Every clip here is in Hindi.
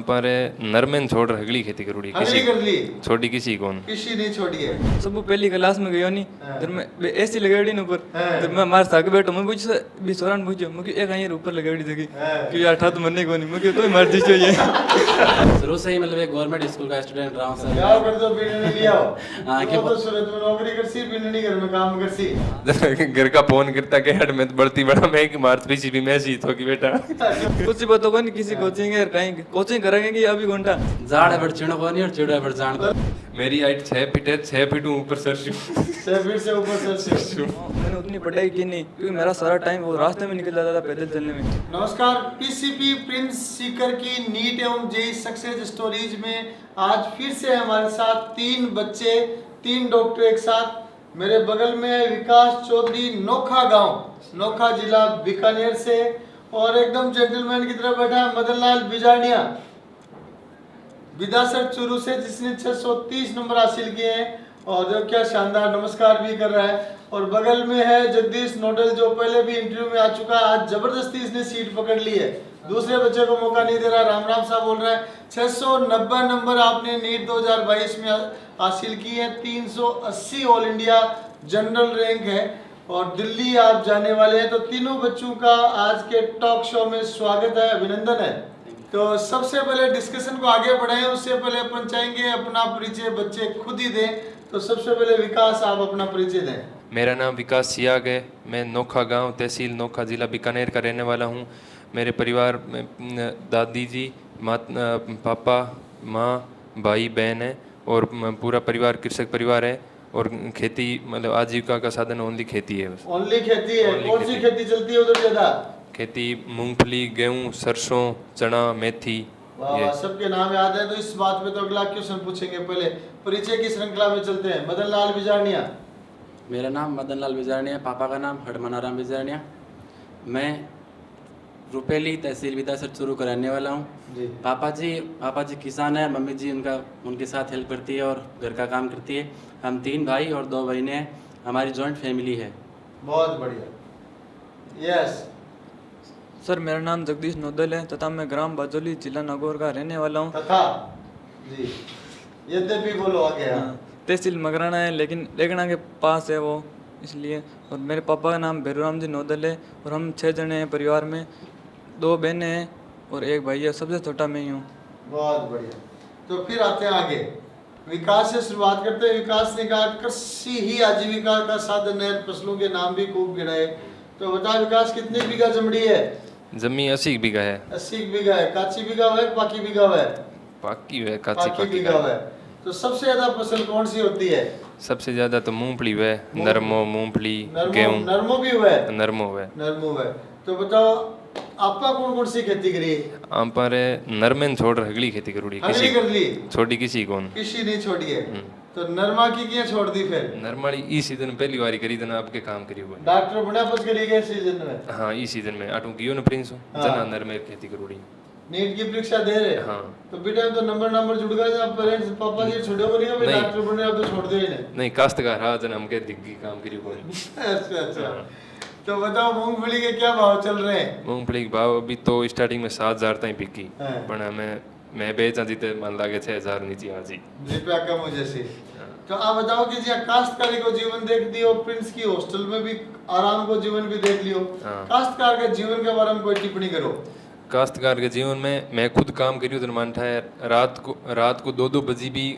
पर नरमेन छोड़ हगली खेती करूड़ी हगली कर ली छोटी किसी कौन किसी नहीं छोड़ी है सब पहली क्लास में गयो नहीं हाँ। फिर मैं एसी लगाड़ी ऊपर हाँ। फिर मैं मार साग बैठो मैं पूछ भी सोरान पूछो मुझे एक यहाँ ऊपर लगाड़ी जगी हाँ। कि यार था तो मरने को नहीं मुझे तो ही मर्जी चाहिए शुरू से ही मतलब एक गवर्नमेंट स्कूल का स्टूडेंट रहा हूँ सर। क्या कर दो बिननी लिया हो हाँ, तो तो सूरत में नौकरी कर सी बिननी घर में काम कर सी घर का फोन करता के हेड में तो बढ़ती बड़ा मैं कि मार्च पीछे भी मैं सीत होगी बेटा कुछ ही बताओ नहीं किसी कोचिंग है कहीं कोचिंग करेंगे कि अभी घंटा जाड़ है बट चिड़ो को नहीं और चिड़ो है बट जान को। मेरी हाइट 6 फीट है 6 फीट ऊपर सर फिर से ऊपर से मैंने उतनी पढ़ाई की नहीं क्योंकि मेरा सारा टाइम वो रास्ते में निकल जाता था पैदल चलने में। नमस्कार पीसीपी प्रिंस सीकर की नीट एवं जेई सक्सेस स्टोरीज में आज फिर से हमारे साथ 3 बच्चे 3 डॉक्टर एक साथ। मेरे बगल में है विकास चौधरी नोखा गांव नोखा जिला बीकानेर से और एकदम जेंटलमैन की तरह बैठा है मदन लाल बिजाड़िया विदासर चूरू से जिसने 630 नंबर हासिल किए हैं और जो क्या शानदार नमस्कार भी कर रहा है। और बगल में है जगदीश नोडल जो पहले भी इंटरव्यू में आ चुका है, आज जबरदस्ती इसने सीट पकड़ ली है, दूसरे बच्चे को मौका नहीं दे रहा। राम राम साहब बोल रहा है 690 नंबर आपने नीट 2022 में हासिल की है, 380 ऑल इंडिया जनरल रैंक है और दिल्ली आप जाने वाले हैं। तो तीनों बच्चों का आज के टॉक शो में स्वागत है, अभिनंदन है। तो सबसे पहले डिस्कशन को आगे बढ़ाएं उससे पहले अपन चाहेंगे अपना परिचय बच्चे खुद ही दें। तो सबसे पहले विकास आप अपना परिचय दें। मेरा नाम विकास सियाग है, मैं नोखा गांव तहसील नोखा ज़िला बीकानेर का रहने वाला हूं। मेरे परिवार में दादी जी पापा माँ भाई बहन है और पूरा परिवार कृषक परिवार है और खेती मतलब आजीविका का साधन ओनली खेती है। बस ओनली खेती है। Only कौन सी खेती। खेती चलती है उधर ज्यादा? खेती मूंगफली गेहूँ सरसों चना मेथी वाह वाह, सबके नाम याद है। तो इस बात पे तो अगला क्वेश्चन पूछेंगे, पहले परिचय की श्रृंखला में चलते हैं। मदन लाल बिजारनिया। मेरा नाम मदन लाल बिजारनिया, पापा का नाम हडमनाराम बिजारनिया। मैं रुपेली तहसील विदासर चूरू का रहने वाला हूँ। जी। पापा जी किसान है, मम्मी जी उनके साथ हेल्प करती है और घर का काम करती है। हम 3 भाई और 2 बहनें हैं, हमारी जॉइंट फैमिली है। बहुत बढ़िया। यस सर मेरा नाम जगदीश नोदल है तथा मैं ग्राम बाजोली जिला नागौर का रहने वाला हूँ। तथा जी यद्यपि बोलो आगे। हाँ, तहसील मगराना है लेकिन लेगना के पास है वो इसलिए। और मेरे पापा का नाम भैरूराम जी नोदल है और हम 6 जने हैं परिवार में, 2 बहनें हैं और 1 भाई है, सबसे छोटा मैं ही हूँ। बहुत बढ़िया। तो फिर आते हैं आगे, विकास से शुरुआत करते हैं। विकास ने कहा कृषि ही आजीविका का साधन है, फसलों के नाम भी खूब गिनाए। तो बता विकास कितनी बीघा जमड़ी है? जमीन 80 बीघा है। 80 बीघा है। काची बीघा है बाकी बीघा है? पाकी है काची बाकी पाकी बीघा है। तो सबसे ज्यादा फसल कौन सी होती है? सबसे ज्यादा तो मूंगफली है, नरमो मूंगफली गेहूँ नरमो भी हुआ है। नरमो है। नरमो है। तो बताओ आपका कौन कौन सी खेती करी? आम पर नरमेन छोड़ हगली खेती करूड़ी हगली कर ली छोटी किसी कौन किसी नहीं छोड़ी है। तो नरमा की क्या छोड़ दी फिर? नरमाली ई सीजन पहली बारी करी तना आपके काम करी हुआ। डॉक्टर बना पस करी गए सीजन में। हाँ ई सीजन में आटू कियो न प्रिंस हाँ। जना नरमे खेती करूड़ी। नीट की परीक्षा दे रहे? हाँ। तो बेटा तो नंबर जुड़ गए जब पेरेंट्स पापा जी छोड़े को नहीं नहीं। डॉक्टर बने अब तो छोड़ दे इन्हें। नहीं काश्तकार हाँ जना हमके दिग्गी काम करी हुआ। अच्छा। तो बताओ मूंगफली के क्या भाव चल रहे हैं? मूंगफली के भाव अभी तो स्टार्टिंग में 7,000 तक बिकी हाँ। पर मैं बेचा जीते मान लागे 6,000 नीचे आज ही। रुपया कम हो जैसे। तो आप बताओ कि जी काश्तकारी को जीवन देख दियो, प्रिंस की हॉस्टल में भी आराम को जीवन भी देख लियो। हाँ। काश्तकार के जीवन के बारे में कोई टिप्पणी करो। काश्तकार के जीवन में मैं खुद काम करी तो मानता है रात को 2-2 बजी भी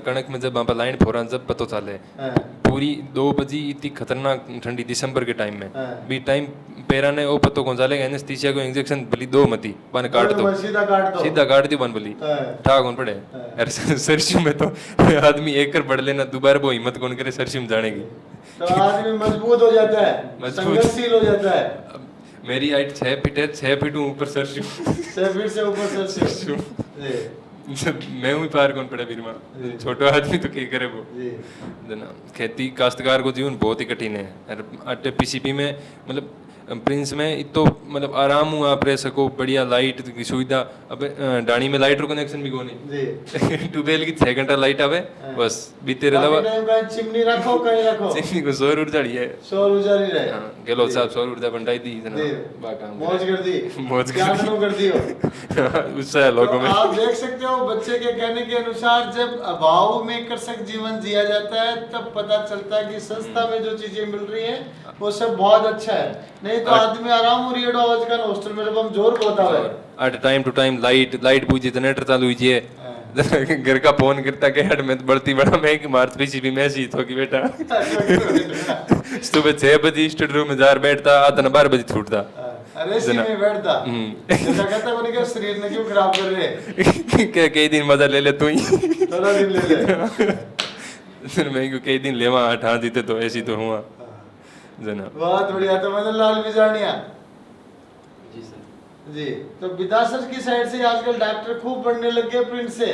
कणक में जब वहाँ पर लाइन फोरा जब पता चले हाँ। पूरी 2 बजी इतनी खतरनाक ठंडी दिसंबर के टाइम में हाँ। भी टाइम पेरा ने वो पतो कौन चालेगा एनेस्थीसिया को इंजेक्शन भली 2 मती बन काट दो सीधा काट दी बन भली हाँ। ठा कौन पड़े। हाँ। अरे सरसों में तो आदमी एक बढ़ लेना दोबारा वो हिम्मत कौन करे सरसों में जाने की। तो आदमी मजबूत हो जाता है, मजबूत। संघर्षशील हो जाता है। अब मेरी हाइट 6 फीट है 6 फीट ऊपर सरसों 6 फीट से ऊपर सरसों। जी मैं हूँ पार कौन पड़े फिर जी। छोटा आदमी तो क्या करे वो। जी जना खेती काश्तकार को जीवन बहुत ही कठिन है। अटे पीसीपी में मतलब प्रिंस में इतो मतलब आराम हुआ आप रह सको बढ़िया लाइट की सुविधा। अब डाणी में लाइट रो कनेक्शन भी कोनी जी ट्यूबवेल की 6 घंटा लाइट आवे बस बीते बाकी अलावा टाइम का चिमनी रखो कहीं रखो चिमनी को सौर ऊर्जा है। सौर ऊर्जा नहीं रहे। हाँ गेलो साहब सौर ऊर्जा बनाई दी जी, जना बाका मौज कर दी मौज क्या कर दी। कर दी हो। उत्साह लोगों में तो आप देख सकते हो बच्चे के कहने के अनुसार जब अभाव में कृषक जीवन जिया जाता है तब पता चलता है कि संस्था में जो चीजें मिल रही है वो सब बहुत अच्छा है। नहीं तो आदमी आराम हो रही है आवाज का हॉस्टल में जब हम जोर होता है at time to time light पूछी जनरेटर चालू हुई घर का फोन करता के हेड में बढ़ती बड़ा महंगी मार्च पीछे भी मैसी तो कि बेटा सुबह 6 बजे स्टडी रूम में जार बैठता आता ना 12 बजे छूटता अरे सी में बैठता जैसा कहता कोनी के शरीर ने क्यों खराब कर रहे क्या कई दिन मजा ले ले तू ही थोड़ा दिन ले ले मैं को कई दिन लेवा हाँ जीते तो ऐसी तो हुआ जना। बहुत बढ़िया। तो मदन लाल बिजारनिया जी सर। जी तो विदासर की साइड से आजकल डॉक्टर खूब बढ़ने लग गए प्रिंट से।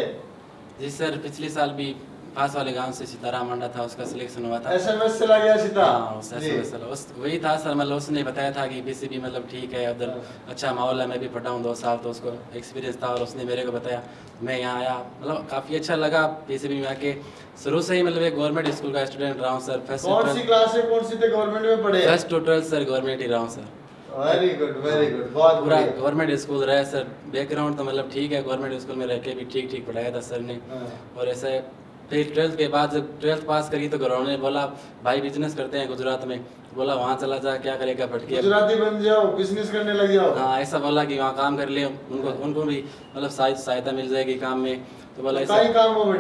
जी सर, पिछले साल भी पास वाले गांव से सीताराम मंडा था, उसका सिलेक्शन हुआ था। एसएमएस चला गया सीधा। हाँ, उस SMS उस वही था सर, मतलब उसने बताया था कि पीसीबी मतलब ठीक है, उधर अच्छा माहौल है, मैं भी पढ़ा हूँ 2 साल, तो उसको एक्सपीरियंस था और उसने मेरे को बताया। मैं यहाँ आया, मतलब काफ़ी अच्छा लगा पीसीबी में आके। शुरू से ही मतलब एक गवर्नमेंट स्कूल का स्टूडेंट रहा हूँ सर। कौन सी क्लास से कौन सी थे गवर्नमेंट में पढ़े? फर्स्ट टू 12 सर गवर्नमेंट ही रहा हूँ सर। वेरी गुड बहुत पूरा बढ़िया। गवर्नमेंट स्कूल रहा है सर। बैकग्राउंड तो मतलब ठीक है, गवर्नमेंट स्कूल में रह के भी ठीक पढ़ाया था सर ने। और ऐसे फिर 12th के बाद जब 12th पास करी तो घरों ने बोला भाई बिजनेस करते हैं गुजरात में। बोला वहाँ चला जा, क्या करेगा भटके, गुजराती बन जाओ, बिजनेस करने लग जाओ। हाँ ऐसा बोला कि वहाँ काम कर ले, उनको भी मतलब सहायता मिल जाएगी काम में। तो बोला ऐसा कहीं काम हो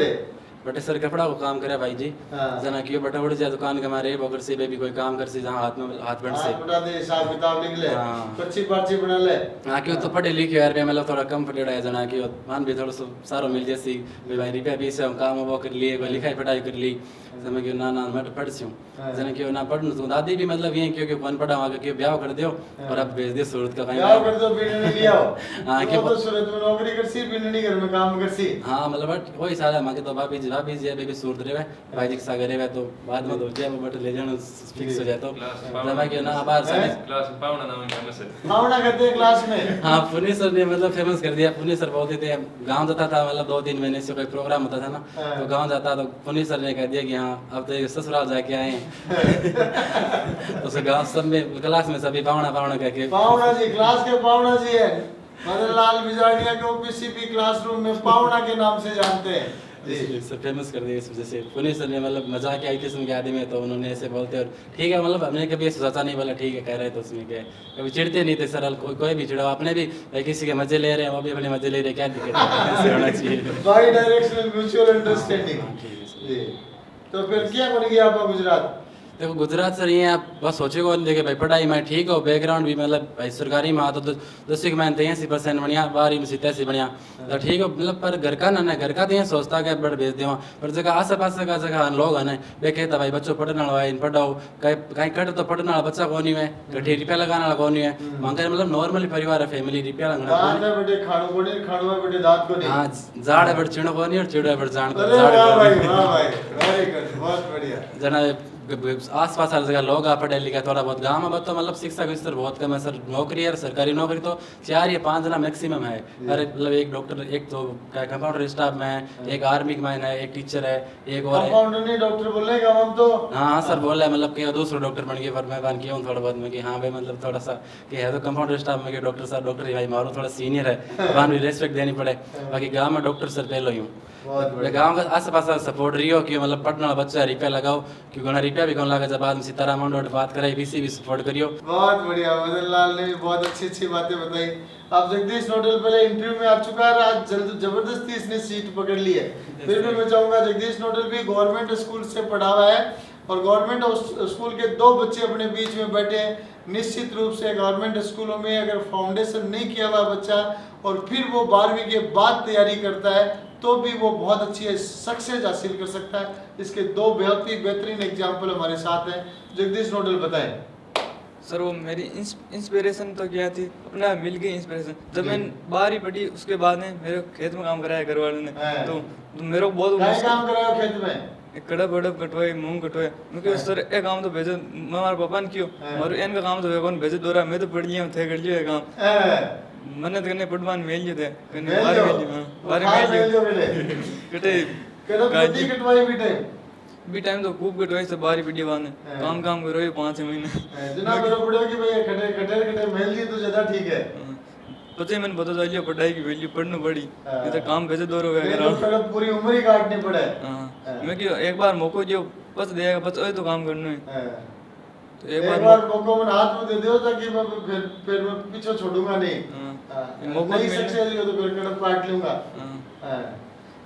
बटे सर कपड़ा को काम करे भाई जी। हाँ। जना क्यों बटा उड़ जाए दुकान के मारे बगर से भी कोई काम कर सी जहाँ हाथ बंद से। बता दे हिसाब किताब लिख ले, हाँ। पर्ची पर्ची बना ले। हाँ क्यों तो पढ़े लिखे यार पे मतलब थोड़ा कम पढ़े है जना क्यों मान भी थोड़ा सारो मिल जैसी भाई रुपया भी से हम काम वो कर लिए, कोई लिखाई पढ़ाई कर ली। समय क्यों ना मैं पढ़ सी हूँ जना क्यों ना पढ़ तो दादी भी मतलब ये क्योंकि कौन पढ़ा वहाँ क्यों ब्याह कर दियो और अब भेज दियो सूरत का ब्याह कर दो बिननी लिया हो। हाँ क्यों तो सूरत में नौकरी कर सी, बिननी घर में काम कर सी। हाँ मतलब बट वही सारा मांगे तो भाभी जी अभी भी सूरत रहे भाई जी के साथ रहे तो बाद में तो जाए बट ले जाना फिक्स हो जाए तो जमा क्यों ना बाहर से क्लास पावना नाम फेमस है। पावना करते हैं क्लास में। हाँ पुनी सर ने मतलब फेमस कर दिया। पुनी सर बोलते थे गांव जाता था, मतलब 2-3 महीने से कोई प्रोग्राम होता था ना तो गांव जाता तो पुनी सर ने कह दिया कि हाँ अब तो ससुराल जाके आए हैं। तो उसे गांव सब में क्लास में सभी पावना कह के पावना जी क्लास के पावना जी है। मदन लाल बिजाड़िया को पीसीपी क्लासरूम में पावना के नाम से जानते हैं जी। सर फेमस कर दिया इस वजह से। पुनी सर ने मतलब मजाक आई किस्म के आदमी है तो उन्होंने ऐसे बोलते और ठीक है, मतलब हमने कभी सोचा नहीं, बोला ठीक है कह रहे तो उसमें क्या कभी चिढ़ते नहीं थे सर। कोई भी चिढ़ाओ, अपने भी किसी के मजे ले रहे हैं वो भी अपने मजे ले रहे, क्या दिक्कत है, ऐसे होना चाहिए। By directional mutual understanding. ठीक है सर। जी तो फिर क्या बन गया आपका गुजरात? देखो गुजरात सर ये आप बस सोचे को देखे भाई पढ़ाई में ठीक हो, बैकग्राउंड भी मतलब भाई सरकारी में तो 10 में 83% बढ़िया, 12 में 87 बढ़िया तो ठीक हो, मतलब पर घर का ना घर का तो ये सोचता है बड़ भेज देवा पर जगह आस पास का जगह लोग है ना वे कहता भाई बच्चों पढ़ने वाला है पढ़ाओ कहीं कट तो पढ़ने वाला बच्चा कौन है कहीं रुपया लगाने वाला कौन है वहाँ मतलब नॉर्मली परिवार है फैमिली रुपया लगाना बेटे खाणो को नहीं, खाणो है बेटे दांत को नहीं। हाँ जाड़ है बड़ चिड़ो को नहीं और चिड़ो है बड़ जान को अरे वाह भाई वेरी गुड बहुत बढ़िया। जना आस पास हर जगह लोग आ पढ़े लिखे थोड़ा बहुत गाँव में तो मतलब शिक्षा का स्तर बहुत कम है सर। नौकरी है सरकारी नौकरी तो 4 या 5 जना मैक्सिमम है। अरे मतलब एक डॉक्टर, एक तो कंपाउंडर स्टाफ में है, एक आर्मी में है, एक टीचर है, एक और कंपाउंडर नहीं डॉक्टर बोलेगा हम तो। हाँ सर बोला है मतलब कि दूसरा डॉक्टर बन गया पर मैं बन किया हूँ थोड़ा बहुत में कि हाँ भाई मतलब थोड़ा सा कि है तो कंपाउंडर स्टाफ में कि डॉक्टर साहब डॉक्टर भाई मारो थोड़ा सीनियर है वहाँ भी रेस्पेक्ट देनी पड़े। बाकी गाँव में डॉक्टर सर पहले ही हूँ। गाँव का आस पास सपोर्ट रही हो कि मतलब पढ़ने वाला बच्चा रुपया लगाओ क्योंकि रुपया भी कौन लगा जब बाद में सीताराम मंडोट बात कराई भी सपोर्ट करियो। बहुत बढ़िया मदन लाल ने भी बहुत अच्छी बातें बताई। अब जगदीश नोडल पहले इंटरव्यू में आ चुका है, आज जबरदस्ती इसने सीट पकड़ ली है। फिर भी मैं चाहूंगा जगदीश नोडल भी गवर्नमेंट स्कूल से पढ़ा हुआ है और गवर्नमेंट स्कूल के 2 बच्चे अपने बीच में बैठे हैं। निश्चित रूप से गवर्नमेंट स्कूलों में अगर फाउंडेशन नहीं किया हुआ बच्चा और फिर वो 12वीं के बाद तैयारी करता है तो भी वो बहुत अच्छी सक्सेस हासिल कर सकता है। इसके 2 बेहतरीन एग्जाम्पल हमारे साथ हैं। जगदीश नोडल बताएं। सर वो मेरी इंस्पिरेशन तो क्या थी, अपने आप मिल गई इंस्पिरेशन। जब मैंने 12वीं पढ़ी उसके बाद में मेरे खेत में काम कराया घर वालों ने, हाँ। तो मेरे को बहुत क्या काम कर रहे हो खेत में? कड़प वड़प कटवाई, मूंग कटवाए। मैं कहा सर ये काम तो भेजो, मैं हमारे पापा ने क्यों और इनका काम तो कौन भेजो दो रहा, मैं तो पढ़ लिया थे कर लियो ये काम। मैंने तो करने पटवान मेल लिए थे मेल जो? हाँ, मेल जो मिले। कटे कड़प कितनी कटवाई बेटे? भी टाइम तो खूब कटवाई से 12वीं पढ़ी बाद में काम काम करो ये 5 महीने। जना मेरे पड़े कि भाई कटे कटे कटे मेल दी तो ज्यादा ठीक है। पता ही मैंने पता चल गया पढ़ाई की वैल्यू, पढ़ना पड़ी ये तो काम भेजे दो रुपए मेरे अगर तो कड़प पूरी उम्र ही काटनी पड़े। मैं क्यों एक बार मौको जो बस देगा बस वही तो काम करना है। तो एक बार मौका मन हाथ में दे दो ताकि मैं फिर मैं पीछे छोड़ूंगा नहीं। मौका नहीं मिले। सक्सेस हो तो फिर कड़प काट लूंगा।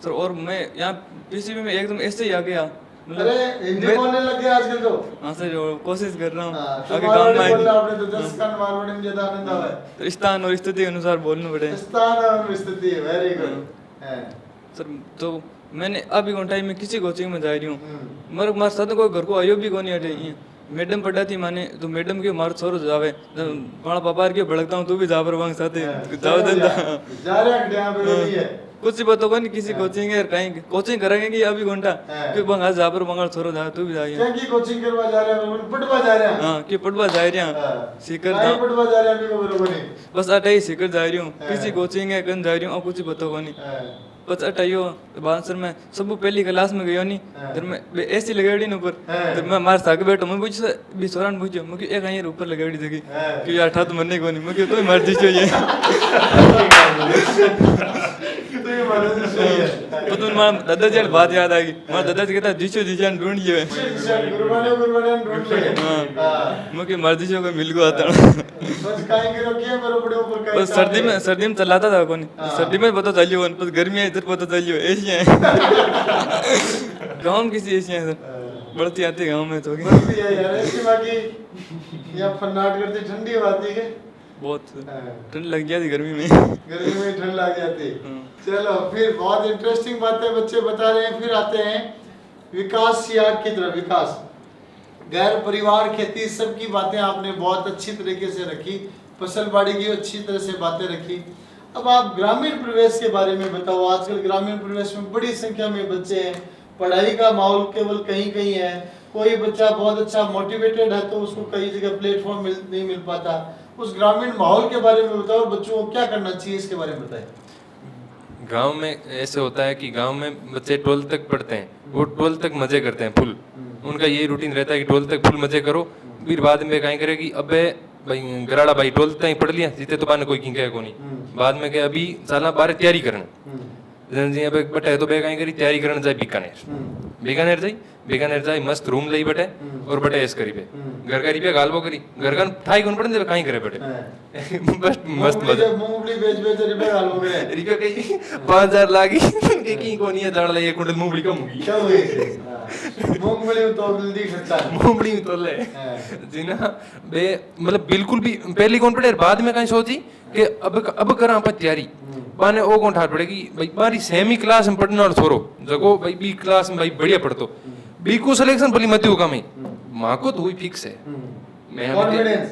सर और मैं यहाँ पीसीबी में एकदम ऐसे ही आ गया, अरे हिंदी बोलने लग गया आजकल तो। हाँ सर जो कोशिश कर रहा हूँ तो आगे काम में मारवाड़ी बोलना आएगी। आपने तो 10 कान मारवाड़ी में ज्यादा आनंद आवे। तो स्थान और स्थिति के अनुसार बोलना पड़े स्थान और स्थिति वेरी गुड। सर। तो मैंने अभी कौन टाइम में किसी कोचिंग में जा रही हूँ, मेरे साथ कोई घर को आयो भी कौन हटे। मैडम पढ़ाती माने तो मैडम के मार छोरो जावे बड़ा पापा के भड़कता हूँ तू भी जा पर वहां साथे जाओ देता जा रहा है यहाँ पे भी है। कुछ बातों को नहीं किसी कोचिंग है कहीं कोचिंग करेंगे कि अभी घंटा कि बंगा जा पर बंगाल छोरो जा तू भी जा क्या की कोचिंग करवा जा रहे हैं? पढ़वा जा रहे हैं। हां कि पढ़वा जा रही हूं सीकर नहीं पढ़वा जा रहे हैं अभी को बरोबर नहीं। बस अटे ही सीकर जा रही हूं किसी कोचिंग है कन जा रही हूं और कुछ बातों को नहीं बस अटाइयो बाद सर मैं सब पहली क्लास में गयो नहीं फिर मैं एसी लगाड़ी न ऊपर तो मैं मार साग बैठो मैं पूछ भी सोरान पूछो मैं कि एक यहाँ ऊपर लगाड़ी जगी कि यार ठा तो मरने को नहीं मैं कि तो मर्जी चाहिए तो तुम मार दादाजी की बात याद आ गई। मार दादाजी कहता जीशो जीशान ढूंढ लियो गुरबाने गुरबाने ढूंढ ले। मैं कि मर्जी को मिल गो आता बस काहे के रोकिए मेरे बड़े ऊपर काहे। बस सर्दी में चलाता था कोनी सर्दी में पता चलियो बस गर्मी है इधर पता चलियो ऐसी है गांव में किसी ऐसी है सर बढ़ती आती गांव में तो बढ़ती है यार ऐसी बाकी यहाँ फन्नाट करती ठंडी आती है बहुत ठंड लग जाती गर्मी में ठंड लग जाती। चलो फिर बहुत इंटरेस्टिंग बातें बच्चे बता रहे हैं। फिर आते हैं विकास याद की तरफ। विकास गैर परिवार खेती सबकी बातें आपने बहुत अच्छी तरीके से रखी, फसल बाड़ी की अच्छी तरह से बातें रखी। अब आप ग्रामीण परिवेश के बारे में बताओ। आजकल ग्रामीण परिवेश में बड़ी संख्या में बच्चे हैं, पढ़ाई का माहौल केवल कहीं कहीं है, कोई बच्चा बहुत अच्छा मोटिवेटेड है तो उसको कई जगह प्लेटफॉर्म नहीं मिल पाता। उस ग्रामीण माहौल के बारे में बताओ, बच्चों को क्या करना चाहिए इसके बारे में बताएं। गांव में ऐसे होता है कि गांव में बच्चे 12 तक पढ़ते हैं, वो 12 तक मजे करते हैं फुल। उनका यही रूटीन रहता है कि 12 तक फुल मजे करो, फिर बाद में कहीं करेगी अबे भाई गराड़ा भाई 12 तक ही पढ़ लिया जीते तो पाने कोई किंग को नहीं। बाद में क्या अभी साला बारे तैयारी करना जी अबे बटे तो बे कहीं करी तैयारी करने जाए बीकानेर जाए मस्त रूम लई बटे और बटे ऐस करी पे घर का रिपे गालबो करी घर का ठाई कौन पड़ने कहीं करे बटे बस मस्त मजा मूंगफली बेच रिपे गालबो करे रिपे कहीं 5000 लागी की कोनी है दाड़ ले एक कुंटल मूंगफली कम होगी क्या हुई मूंगफली तो जल्दी खर्चा मूंगफली तो ले जी ना बे मतलब बिल्कुल भी पहली कौन पड़े बाद में कहीं सोची कि अब करा अपन तैयारी बाने ओ कौन ठाट पड़ेगी भाई बारी सेमी क्लास में पढ़ने वाला छोरो जगो भाई बी क्लास में भाई बढ़िया पढ़तो बी को सिलेक्शन भली मत होगा मैं मां को तो हुई फिक्स है मैं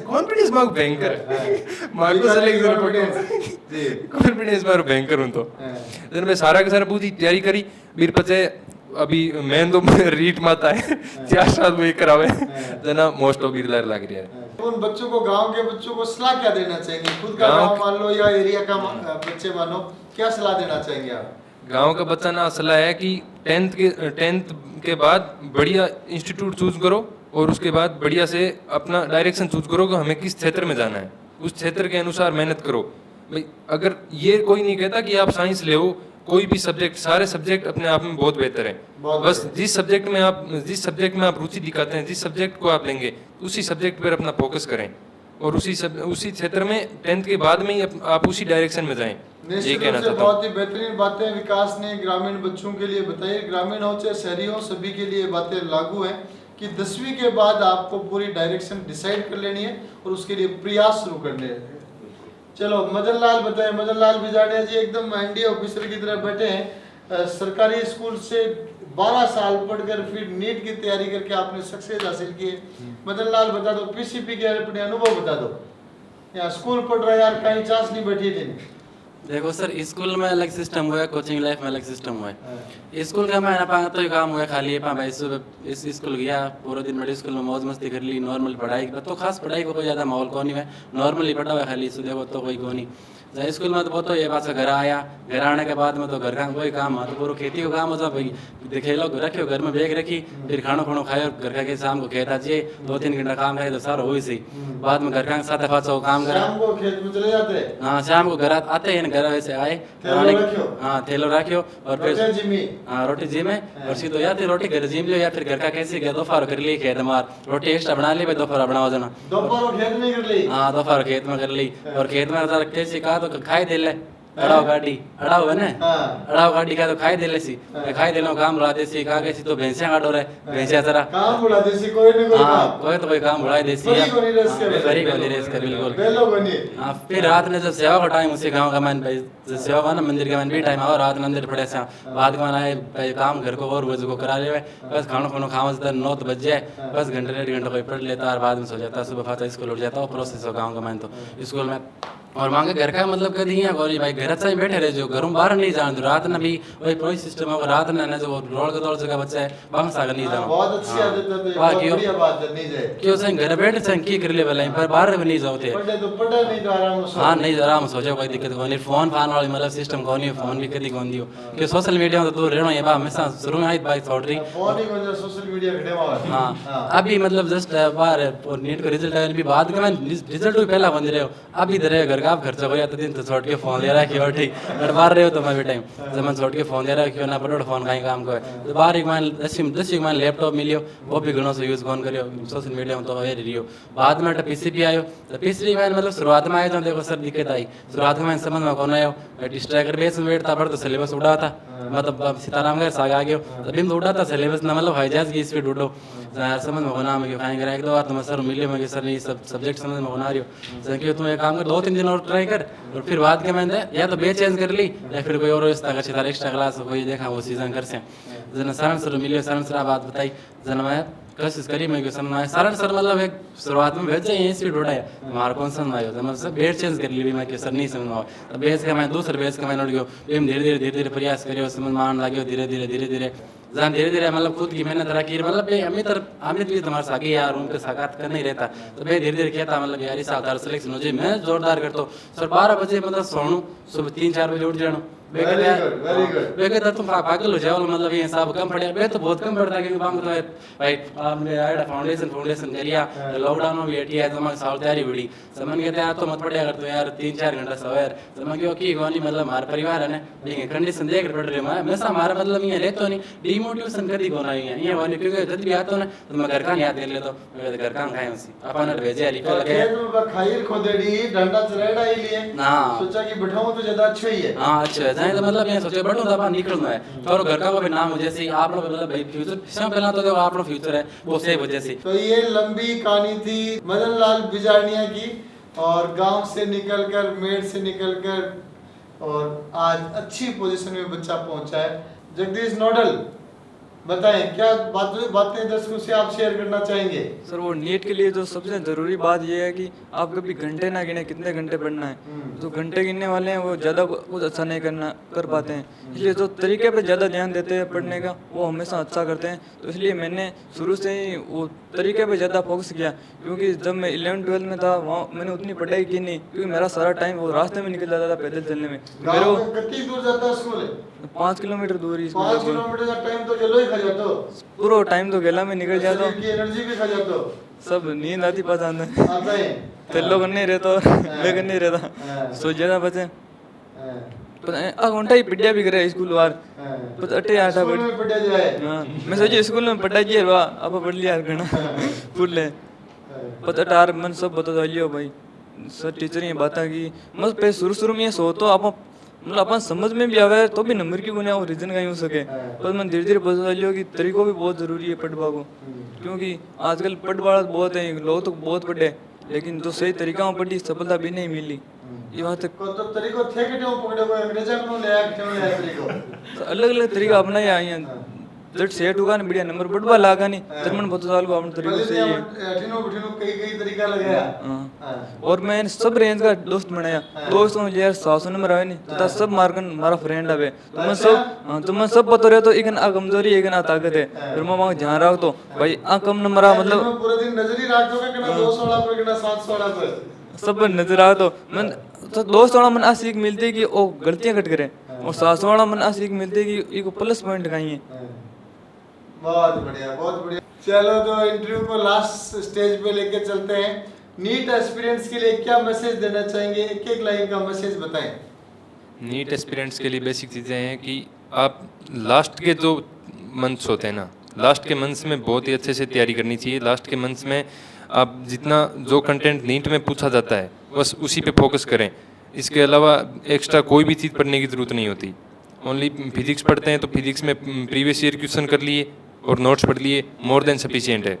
कॉन्फिडेंस मां भयंकर है मां को सिलेक्शन कॉन्फिडेंस मारो भयंकर हूं तो जन मैं सारा के सारा पूरी तैयारी करी बीर पचे अभी मैं तो रीट माता है 4 साल में करावे जना मोस्ट ऑफ बीर लाग रही है। उन बच्चों को गांव के बच्चों को सलाह क्या देना चाहेंगे? खुद का गांव मान लो या एरिया का बच्चे मानो, क्या सलाह देना चाहेंगे आप? गांव का बच्चा ना सलाह है कि 10th के बाद बढ़िया इंस्टीट्यूट चूज करो और उसके बाद बढ़िया से अपना डायरेक्शन चूज करो कि हमें किस क्षेत्र में जाना है, उस क्षेत्र के अनुसार मेहनत करो। भाई अगर ये कोई नहीं कहता कि आप साइंस ले हो, कोई भी सब्जेक्ट, सारे सब्जेक्ट अपने आप में बहुत बेहतर है। बस जिस सब्जेक्ट में आप रुचि दिखाते हैं, जिस सब्जेक्ट को आप लेंगे उसी सब्जेक्ट पर अपना फोकस करें और उसी क्षेत्र में 10th के बाद में ही आप उसी डायरेक्शन में जाएं। ये कहना चाहता हूं। बहुत ही बेहतरीन बातें विकास ने ग्रामीण बच्चों के लिए बताई। ग्रामीण हो चाहे शहरी हो, सभी के लिए बातें लागू हैं कि 10वीं के बाद आपको पूरी डायरेक्शन डिसाइड कर लेनी है और उसके लिए प्रयास शुरू करने हैं। चलो मदन लाल बताएं। मदन लाल बिजाड़िया जी एकदम एनडीए ऑफिसर की तरह बैठे हैं, सरकारी स्कूल से 12 साल पढ़कर फिर नीट की तैयारी करके आपने सक्सेस हासिल की है। मदन लाल बता दो पीसीपी के अपने अनुभव बता दो। यहाँ स्कूल पढ़ रहे यार कहीं चांस नहीं बैठी दिन। देखो सर स्कूल में अलग सिस्टम हुआ है, कोचिंग लाइफ में अलग सिस्टम हुआ है। स्कूल का मैं ना तो काम हुआ खाली भाई सुबह इस स्कूल गया पूरा दिन बड़े स्कूल में मौज मस्ती कर ली, नॉर्मल पढ़ाई तो खास पढ़ाई को कोई ज़्यादा माहौल कौन नहीं है, नॉर्मली पढ़ा हुआ खाली सुबह को तो कोई कौन नहीं। जहाँ स्कूल में तो वो तो ये बात से घर आया, घर आने के बाद में तो घर का कोई काम है तो पूरा खेती का काम होता भाई खेलो रखियो घर में बैग रखी फिर खाना खाना खाए घर का के शाम को खेत आ जाइए 2-3 घंटा काम करे तो सारा हो ही सही। बाद में घर का साथ फाचा काम करा शाम को खेत में चले जाते हैं। हाँ शाम को घर आते हैं घर वैसे आए हाँ थैलो रखियो और फिर हाँ रोटी जिम है और सीधो या फिर रोटी घर जिम लियो या फिर घर का कैसे गया दोपहर कर ली खेत मार रोटी एक्स्ट्रा बना ली भाई दोपहर बनाओ जना दोपहर खेत में कर ली। हाँ दोपहर खेत में कर ली और खेत में कैसे कहा तो खाई दे ले अड़ाव गाड़ी अड़ाव है ना अड़ाव गाड़ी का तो खाई दे ले सी खाई दे लो काम बुला दे सी कहा कैसी तो भैंसियां काटो रहे भैंसियां जरा काम बुला दे सी कोई नहीं कोई हाँ कोई तो कोई काम बुला दे सी बड़ी कोनी रेस के बड़ी कोनी रेस के बिल्कुल बेलो कोनी। हाँ फिर रात में जब सेवा का टाइम उसी गांव का मैंने भाई सेवा का ना मंदिर का मैंने भी टाइम आओ रात में अंदर पड़े से बाद में आए भाई काम घर को और वजह को करा ले बस खाना खाना खावा से 9 बज जाए बस घंटे 1.5 घंटा कोई पढ़ लेता और बाद में सो जाता सुबह फाता स्कूल उठ जाता प्रोसेस हो गाँव का मैंने तो स्कूल में और मांगे घर का मतलब कभी है गौरी भाई घर अच्छा ही बैठे रहे जो घरों बाहर नहीं जाने दो रात में भी वही प्रोई सिस्टम है रात में ना जो रोड के दौड़ जगह बच्चा है बांग सागर नहीं जाओ बहुत अच्छी आदत है तो बहुत बढ़िया बात है नहीं जाए क्यों सही घर बैठे सही की कर ले वाला पर बाहर भी नहीं जाओ थे पढ़े तो पढ़े नहीं तो आराम से हाँ नहीं आराम से हो जाओ कोई दिक्कत नहीं फोन फान वाली मतलब सिस्टम कौन है फोन भी कभी कौन दियो कि सोशल मीडिया तो दूर रहना ये बात हमेशा शुरू में आई बात छोड़ रही फोन ही कौन सोशल मीडिया घटे हुआ हाँ अभी मतलब जस्ट बाहर और नीट का रिजल्ट आया भी बाद में रिजल्ट भी पहला बन रहे हो अभी इधर घर का खर्चा हो जाता दिन तो छोड़ के फोन ले रहा है ठीक बाहर रहे हो तो मैं भी टाइम जब मैं छोड़ के फोन ले रहा क्यों ना पड़ो फोन कहीं काम को है तो बाहर एक मान 10 मान लैपटॉप मिलियो वो भी घणो से यूज कौन करियो सोशल मीडिया में तो है रियो बाद में पीसीपी आयो तो पीसीपी में मतलब शुरुआत में आया तो देखो सर दिक्कत आई शुरुआत में समझ में कौन आयो डिस्ट्रैक्टर बेस में बैठता पड़ तो सिलेबस उड़ा था मतलब सीताराम का साग आ गयो तभी तो उड़ा था सिलेबस ना मतलब हाईजैज की स्पीड उठो समझ में होना मैं कहीं करा 1-2 बार तो मैं सर मिले मैं सर नहीं सब सब्जेक्ट समझ में होना रही हो क्यों तुम एक काम कर 2-3 दिन और ट्राई कर और फिर बाद के मैंने या तो बे चेंज कर ली या फिर कोई और इस तरह एक्स्ट्रा क्लास कोई देखा वो सीजन कर से जना सारण सर मिले सारण सर बात बताई जना मैं कोशिश करी मैं समझ सारण सर मतलब एक शुरुआत में भेज जाए स्पीड उठाया हमारा कौन समझ आयो मतलब सब बेस चेंज कर ली मैं सर नहीं समझ आया तो बेस का मैं दूसरे बेस का मैं नोट गयो धीरे धीरे प्रयास करियो समझ में आने लगे धीरे धीरे जहाँ धीरे धीरे मतलब खुद की मेहनत रखी मतलब अमित भी तुम्हारे साथ यार उनके साकात कर नहीं रहता तो मैं धीरे धीरे कहता मतलब यार इस साल सिलेक्शन हो जाए मैं जोरदार करता हूँ सर 12 बजे मतलब सोनू सुबह 3-4 बजे उठ जाना तुम पागल हो जाओ मतलब ये सब कम पड़े मैं तो बहुत कम पड़ता है क्योंकि बांग तो भाई आपने आया फाउंडेशन करिया लॉकडाउन में भी एटी है तो साल तैयारी हुई समझ के यार तो मत पड़े अगर तो यार 3-4 घंटा सो यार समझ गयो कि गोनी मतलब हमारा परिवार है ना ये कंडीशन देख पड़ रही है हमेशा हमारा मतलब ये रहता नहीं डिमोटिवेशन कभी होना है ये वाली क्योंकि जब भी आता ना तो मैं घर का याद कर लेता हूं घर का खाए उसी अपन भेजे अली पे लगे खेत में खाइर खोदेड़ी डंडा चरेड़ा ही लिए हां सोचा कि बैठाऊं तो ज्यादा अच्छा ही है हां अच्छा है तो मतलब ये सोचे बढ़ो दफा निकलना है और घर का भी नाम हो जैसे आप लोग मतलब भाई फ्यूचर से पहला तो जो आप लोग फ्यूचर है वो से वजह से तो ये लंबी कहानी थी मदन लाल बिजारनिया की और गांव से निकलकर मेड़ से निकलकर और आज अच्छी पोजीशन में बच्चा पहुंचा है। जगदीश नोडल बताएं क्या बातें दर्शकों से आप शेयर करना चाहेंगे। सर वो नीट के लिए जो सबसे ज़रूरी बात ये है कि आप कभी घंटे ना गिने कितने घंटे पढ़ना है जो घंटे गिनने वाले हैं वो ज़्यादा कुछ अच्छा नहीं कर पाते हैं इसलिए जो तरीके पे ज़्यादा ध्यान देते हैं पढ़ने का वो हमेशा अच्छा करते हैं तो इसलिए मैंने शुरू से ही वो तरीके पे ज़्यादा फोकस किया क्योंकि जब मैं 11-12 में था वहाँ मैंने उतनी पढ़ाई की नहीं क्योंकि मेरा सारा टाइम वो रास्ते में निकल जाता था पैदल चलने में मेरे को कितनी दूर जाता है स्कूल 5 किलोमीटर दूर ही 5 किलोमीटर का टाइम तो चलो ही खा जाते हो पूरा टाइम तो गेला में निकल जाता की एनर्जी भी खा जाते हो सब नींद आती पसंद है आता है तो लोग नहीं रहता और मैं नहीं रहता सो ज्यादा बचे घंटा ही पिटिया भी करे स्कूल वार पत अटे आटा स्कूल में पढ़ा जाए हां मैं सोची स्कूल में पढ़ा जी वाह अब पढ़ लिया घना फुल है पत अटार मन सब बता लियो भाई सर टीचर ये बात की मत पे शुरू में ये सो तो आप मतलब अपन समझ में भी आवे तो भी नंबर क्यों नहीं रीजन का हो सके पर मैं धीरे धीरे बता लियो कि तरीको भी बहुत जरूरी है पढ़वा को क्योंकि आजकल पढ़वा बहुत है लोग तो बहुत पढ़े लेकिन जो सही तरीका में पढ़ी सफलता भी नहीं मिली ये बात को तो तरीको थे के पकड़े को अंग्रेजन नो ले आया क्यों ले तरीको अलग अलग तरीका अपनाया आई जट सेट होगा ना बढ़िया नंबर बढ़वा लागा नहीं तरमन बहुत साल को अपने तरीके से ये अठिनो बठिनो कई कई तरीका लगाया। हाँ। और मैं सब रेंज का दोस्त बनाया दोस्तों मुझे यार 700 नंबर आवे नहीं तथा सब मार्कन हमारा फ्रेंड है तो मैं सब बता रहे तो एक आ कमजोरी एक आ ताकत है फिर मैं वहां ध्यान रख तो भाई आ कम नंबर आ मतलब पूरे दिन नजर ही रख दोगे कि 216 पे कि 716 पे सब नजर आ तो मैं तो दोस्त वाला मन आ सीख मिलती है कि ओ गलतियां कट करे और 700 वाला मन आ सीख मिलती है कि एक प्लस पॉइंट कहीं है। बहुत बढ़िया बहुत बढ़िया। चलो तो इंटरव्यू को लास्ट स्टेज पे लेके चलते हैं। नीट एस्पिरेंट्स के लिए क्या मैसेज देना चाहेंगे, एक एक लाइन का मैसेज बताएं। नीट एस्पिरेंट्स के लिए बेसिक चीज़ें हैं कि आप लास्ट के जो मंथ्स होते हैं ना, लास्ट के मंथ्स में बहुत ही अच्छे से तैयारी करनी चाहिए। लास्ट के मंथ्स में आप जितना जो कंटेंट नीट में पूछा जाता है बस उसी पे फोकस करें। इसके अलावा एक्स्ट्रा कोई भी चीज़ पढ़ने की ज़रूरत नहीं होती। ओनली फिजिक्स पढ़ते हैं तो फिजिक्स में प्रीवियस ईयर क्वेश्चन कर लिए और नोट्स पढ़ लिए, मोर देन सफिशिएंट है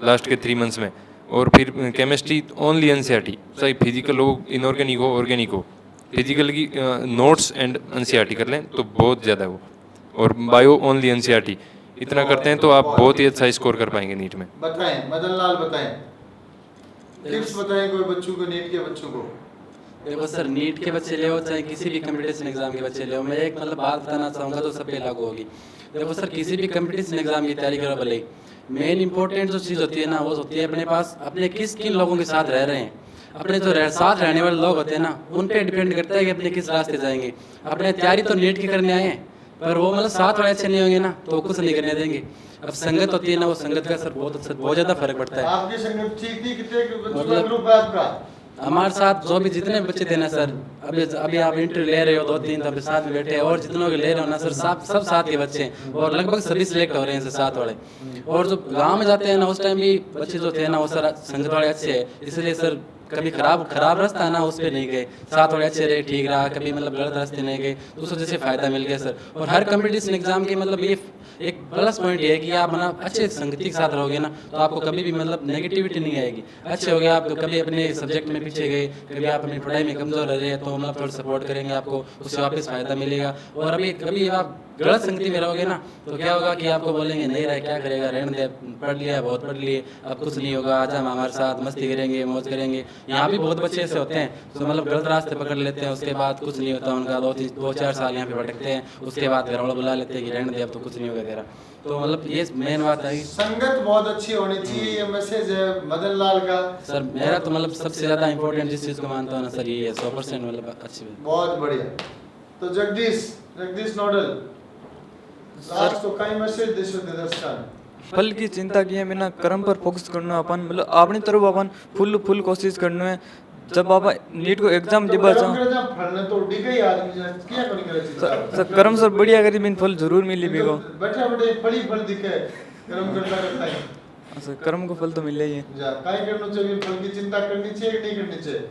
लास्ट के 3 मंथ्स में। और फिर केमिस्ट्री ओनली एनसीईआरटी, चाहे फिजिकल हो, इनऑर्गेनिक हो, ऑर्गेनिक हो, फिजिकल की नोट्स एंड एनसीईआरटी कर लें तो बहुत ज़्यादा है वो। और बायो ओनली एनसीईआरटी, इतना करते हैं तो आप बहुत ही अच्छा स्कोर कर पाएंगे नीट में। बताएं मदन लाल, बताएं टिप्स बताएं कोई बच्चों को, नीट के बच्चों को। देखो सर, नीट के बच्चे ले हो चाहे किसी भी कंपटीशन एग्जाम के बच्चे ले हो, मैं एक मतलब बात बताना चाहूँगा तो सब पे लागू होगी। देखो सर, किसी भी कंपटीशन एग्जाम की तैयारी करो भले, मेन इंपॉर्टेंट जो चीज़ होती है ना वो होती है अपने पास अपने किन लोगों के साथ रह रहे हैं। अपने जो साथ रहने वाले लोग होते हैं ना उन पे डिपेंड करता है कि अपने किस रास्ते जाएंगे। अपने तैयारी तो नीट की करने आए हैं पर वो मतलब साथ वाले अच्छे नहीं होंगे ना तो कुछ नहीं करने देंगे। अब संगत होती है ना, वो संगत का सर बहुत ज़्यादा फर्क पड़ता है। आपकी संगत ठीक थी? कितने बच्चों का ग्रुप है आपका? हमारे साथ जो भी जितने बच्चे थे ना सर, अभी आप इंटरव्यू ले रहे हो 2-3 तो साथ में बैठे हैं, और जितनों के ले रहे हो ना सर सब साथ के बच्चे हैं और लगभग सभी सिलेक्ट हो रहे हैं सर साथ वाले। और जो गांव में जाते हैं ना उस टाइम भी बच्चे जो थे ना वो सर संगत वाले अच्छे हैं, इसलिए सर कभी खराब रास्ता है ना उस पर नहीं गए, साथ वाले अच्छे रहे, ठीक रहा, कभी मतलब गलत रास्ते नहीं गए तो उस वजह से फ़ायदा मिल गया सर। और हर कंपटीशन एग्जाम के मतलब ये एक प्लस पॉइंट ये है कि आप मतलब अच्छे संगति के साथ रहोगे ना तो आपको कभी भी मतलब नेगेटिविटी नहीं आएगी। अच्छे हो गए आप, कभी अपने सब्जेक्ट में पीछे गए, कभी आप अपनी पढ़ाई में कमज़ोर रह रहे तो मतलब थोड़ा सपोर्ट करेंगे आपको, उससे वापस फ़ायदा मिलेगा। और अभी कभी आप गलत संगति में रहोगे ना तो क्या होगा कि आपको बोलेंगे नहीं रहे, क्या करेगा, रहने दे, पढ़ लिया बहुत पढ़ लिए, अब कुछ नहीं होगा, आजा हम हमारे साथ मस्ती करेंगे, मौज करेंगे। यहाँ भी बहुत बच्चे ऐसे होते हैं जो मतलब गलत रास्ते पकड़ लेते हैं, उसके बाद कुछ नहीं होता उनका, 2-4 साल यहाँ पे भटकते हैं, उसके बाद घर वाले बुला लेते हैं कि रहने दे अब तो कुछ नहीं होगा तेरा। तो मतलब ये मेन बात है, संगत बहुत अच्छी होनी चाहिए, ये मैसेज है मदन लाल का। सर मेरा तो मतलब सबसे ज़्यादा इंपॉर्टेंट जिस चीज़ को मानता हूँ ना सर ये है 100% मतलब अच्छी। बहुत बढ़िया। तो जगदीश नोडल लास्ट तो कई मैसेज देशो दे दर्शन। फल की चिंता किए बिना कर्म पर फोकस करना, अपन मतलब अपनी तरफ अपन फुल कोशिश करना है। जब आप नीट को एग्जाम दिबा तो फलने तो डिगे ही आदमी क्या कोनी करे चिंता। सर कर्म सर बढ़िया करी बिन फल जरूर मिली बिको। बैठे फल दिखे कर्म करता रहता है। सर कर्म को फल तो मिल ही है। जा काई करना चाहिए, फल की चिंता करनी चाहिए कि नहीं करनी चाहिए?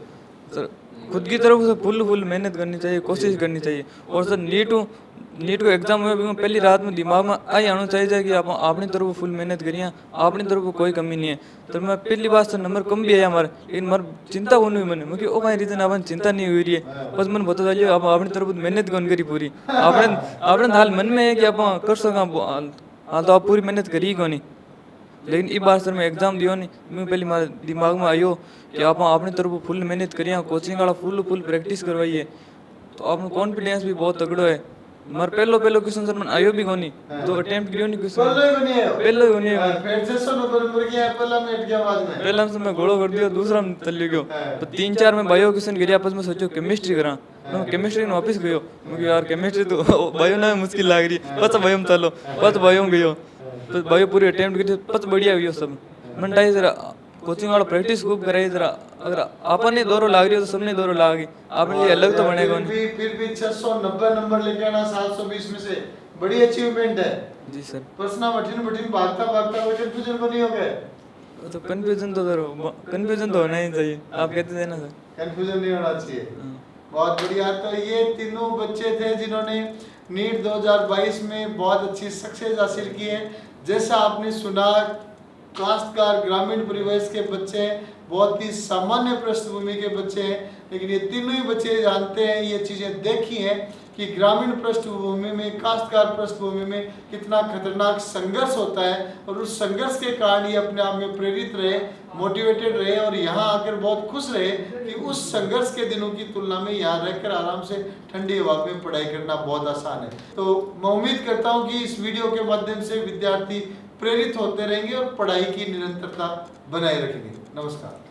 सर खुद की तरफ से फुल मेहनत करनी चाहिए, कोशिश करनी चाहिए। और सर नीट को एग्जाम हुए भी पहली रात में दिमाग में आई आना चाहिए कि आप अपनी तरफ फुल मेहनत करिए, अपनी तरफ कोई कमी नहीं है। तो मैं पहली बात सर नंबर कम भी है हमारे, लेकिन हमारी चिंता कौन हुई मैंने मुझे ओ भाई रीजन अपन चिंता नहीं हुई रही है, बस मैंने बता दिया आप अपनी तरफ मेहनत कौन करी पूरी, आपने हाल मन में है कि आप कर सका हाँ तो आप पूरी मेहनत करी कौन नहीं। लेकिन इस बार सर मैं एग्जाम दियो नहीं, मैं पहले हमारे दिमाग में आयो कि आप अपनी तरफ फुल मेहनत करिए, कोचिंग वाला फुल प्रैक्टिस करवाइए तो आपको कॉन्फिडेंस भी बहुत तगड़ो है। मर पहलो क्वेश्चन सर मन आयो भी कोनी, तो अटेम्प्ट करियो नहीं क्वेश्चन पहलो ही नहीं फिर से सुनो पर गया पहला में अट गया बाद में, पहला से मैं गोलो कर दियो, दूसरा में तल्ली गयो, तो 3-4 में बायो क्वेश्चन गिरा, आपस में सोचो केमिस्ट्री करा, मैं केमिस्ट्री में वापस गयो, मुझे यार केमिस्ट्री तो बायो ना मुश्किल लग रही, पत बायो में चलो पत बायो में गयो, तो बायो पूरी अटेम्प्ट करी, पत बढ़िया हुई सब। मन डाई जरा कोचिंग वाला प्रैक्टिस खूब कराई जरा, अगर आपने दौरो लाग रही हो तो सबने दौरो लाग गई, आपने लिए अलग तो बनेगा नहीं। फिर भी 690 नंबर लेके आना 720 में से बड़ी अचीवमेंट है जी सर। प्रश्न मठिन भागता वो कंफ्यूजन को नहीं हो गए? तो कंफ्यूजन तो होना ही चाहिए, आप कहते थे ना सर, कंफ्यूजन नहीं होना चाहिए। बहुत बढ़िया। तो ये तीनों बच्चे थे जिन्होंने नीट 2022 में बहुत अच्छी सक्सेस हासिल की है। जैसा आपने सुना, काश्तकार ग्रामीण परिवेश के बच्चे बहुत ही सामान्य पृष्ठभूमि के बच्चे हैं, लेकिन ये तीनों ही बच्चे जानते हैं, ये चीज़ें देखी हैं कि ग्रामीण पृष्ठभूमि में, काश्तकार पृष्ठभूमि में कितना खतरनाक संघर्ष होता है, और उस संघर्ष के कारण ये अपने आप में प्रेरित रहे, मोटिवेटेड रहे और यहाँ आकर बहुत खुश रहे कि उस संघर्ष के दिनों की तुलना में यहाँ रहकर आराम से ठंडी हवा में पढ़ाई करना बहुत आसान है। तो मैं उम्मीद करता हूँ कि इस वीडियो के माध्यम से विद्यार्थी प्रेरित होते रहेंगे और पढ़ाई की निरंतरता बनाए रखेंगे। नमस्कार।